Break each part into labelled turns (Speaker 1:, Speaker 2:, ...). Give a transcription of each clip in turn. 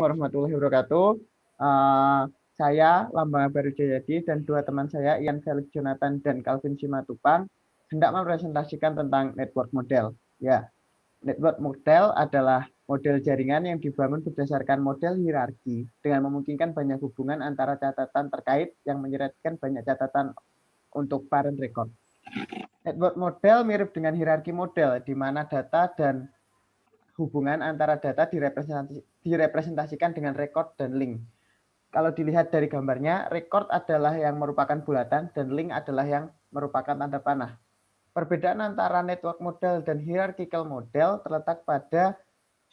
Speaker 1: Warahmatullahi wabarakatuh. Saya Lambang Baru Jayadi dan dua teman saya, Ian Felix Jonathan dan Calvin Simatupang, hendak mempresentasikan tentang network model. Ya, network model adalah model jaringan yang dibangun berdasarkan model hierarki dengan memungkinkan banyak hubungan antara catatan terkait yang menyeratkan banyak catatan untuk parent record. Network model mirip dengan hierarki model, di mana data dan hubungan antara data direpresentasikan dengan record dan link. Kalau dilihat dari gambarnya, record adalah yang merupakan bulatan dan link adalah yang merupakan tanda panah. Perbedaan antara network model dan hierarchical model terletak pada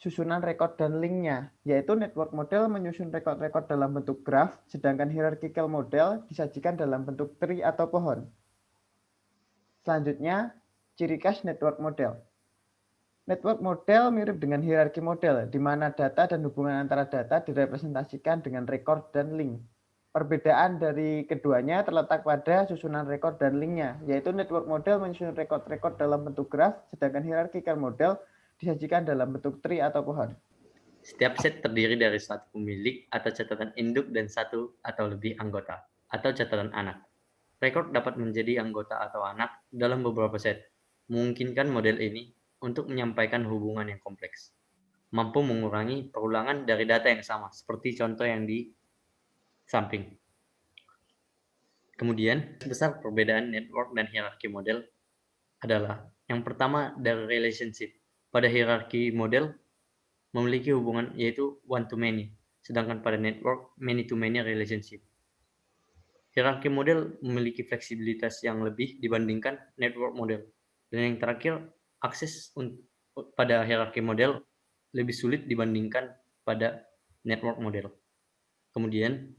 Speaker 1: susunan record dan linknya, yaitu network model menyusun record-record dalam bentuk graf, sedangkan hierarchical model disajikan dalam bentuk tree atau pohon. Selanjutnya, ciri khas network model. Network model mirip dengan hierarki model, di mana data dan hubungan antara data direpresentasikan dengan record dan link. Perbedaan dari keduanya terletak pada susunan record dan linknya, yaitu network model menyusun record-record dalam bentuk graf, sedangkan hierarchical model disajikan dalam bentuk tree atau pohon.
Speaker 2: Setiap set terdiri dari satu pemilik atau catatan induk dan satu atau lebih anggota, atau catatan anak. Rekod dapat menjadi anggota atau anak dalam beberapa set, memungkinkan model ini untuk menyampaikan hubungan yang kompleks, mampu mengurangi perulangan dari data yang sama, seperti contoh yang di samping. Kemudian, besar perbedaan network dan hierarki model adalah yang pertama dari relationship. Pada hierarki model memiliki hubungan yaitu one-to-many, sedangkan pada network many-to-many relationship. Hierarki model memiliki fleksibilitas yang lebih dibandingkan network model. Dan yang terakhir, akses pada hierarki model lebih sulit dibandingkan pada network model. Kemudian,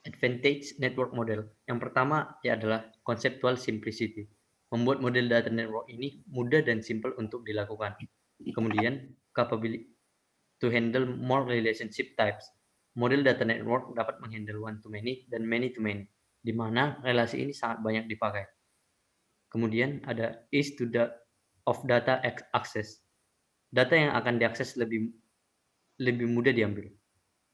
Speaker 2: advantage network model. Yang pertama adalah conceptual simplicity. Membuat model data network ini mudah dan simpel untuk dilakukan. Kemudian, capability to handle more relationship types. Model data network dapat menghandle one-to-many dan many-to-many, di mana relasi ini sangat banyak dipakai. Kemudian ada ease of data access. Data yang akan diakses lebih mudah diambil.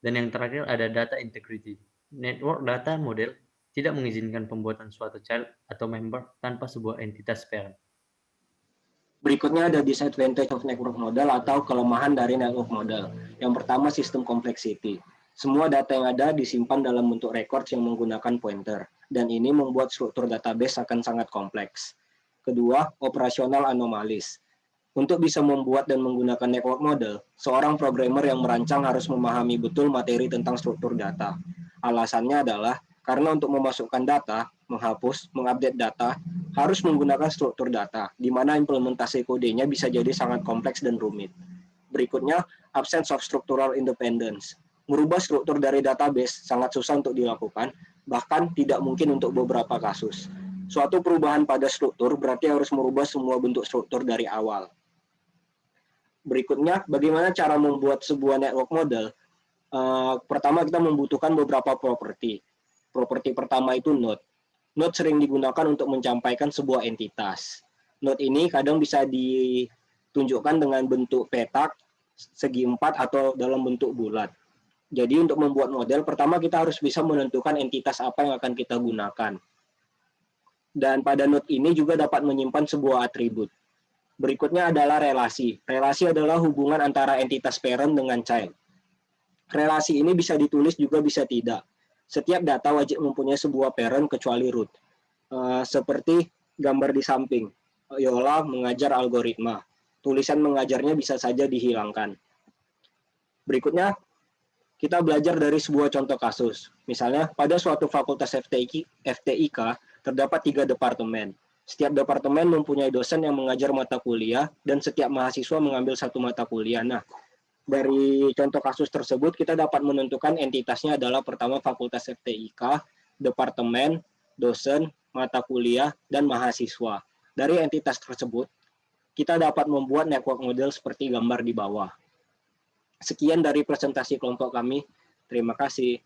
Speaker 2: Dan yang terakhir ada data integrity. Network data model tidak mengizinkan pembuatan suatu child atau member tanpa sebuah entitas parent.
Speaker 3: Berikutnya ada disadvantage of network model atau kelemahan dari network model. Yang pertama, sistem complexity. Semua data yang ada disimpan dalam bentuk records yang menggunakan pointer, dan ini membuat struktur database akan sangat kompleks. Kedua, operasional anomalies. Untuk bisa membuat dan menggunakan network model, seorang programmer yang merancang harus memahami betul materi tentang struktur data. Alasannya adalah karena untuk memasukkan data, menghapus, mengupdate data, harus menggunakan struktur data, di mana implementasi kodenya bisa jadi sangat kompleks dan rumit. Berikutnya, absence of structural independence. Merubah struktur dari database sangat susah untuk dilakukan, bahkan tidak mungkin untuk beberapa kasus. Suatu perubahan pada struktur berarti harus merubah semua bentuk struktur dari awal. Berikutnya, bagaimana cara membuat sebuah network model? Pertama, kita membutuhkan beberapa properti. Properti pertama itu node. Node sering digunakan untuk menyampaikan sebuah entitas. Node ini kadang bisa ditunjukkan dengan bentuk petak, segi empat, atau dalam bentuk bulat. Jadi untuk membuat model, pertama kita harus bisa menentukan entitas apa yang akan kita gunakan. Dan pada node ini juga dapat menyimpan sebuah atribut. Berikutnya adalah relasi. Relasi adalah hubungan antara entitas parent dengan child. Relasi ini bisa ditulis juga bisa tidak. Setiap data wajib mempunyai sebuah parent kecuali root. Seperti gambar di samping. Yola mengajar algoritma. Tulisan mengajarnya bisa saja dihilangkan. Berikutnya, kita belajar dari sebuah contoh kasus. Misalnya, pada suatu fakultas FTIK terdapat 3 departemen. Setiap departemen mempunyai dosen yang mengajar mata kuliah dan setiap mahasiswa mengambil satu mata kuliah. Nah, dari contoh kasus tersebut kita dapat menentukan entitasnya adalah pertama fakultas FTIK, departemen, dosen, mata kuliah, dan mahasiswa. Dari entitas tersebut, kita dapat membuat network model seperti gambar di bawah. Sekian dari presentasi kelompok kami. Terima kasih.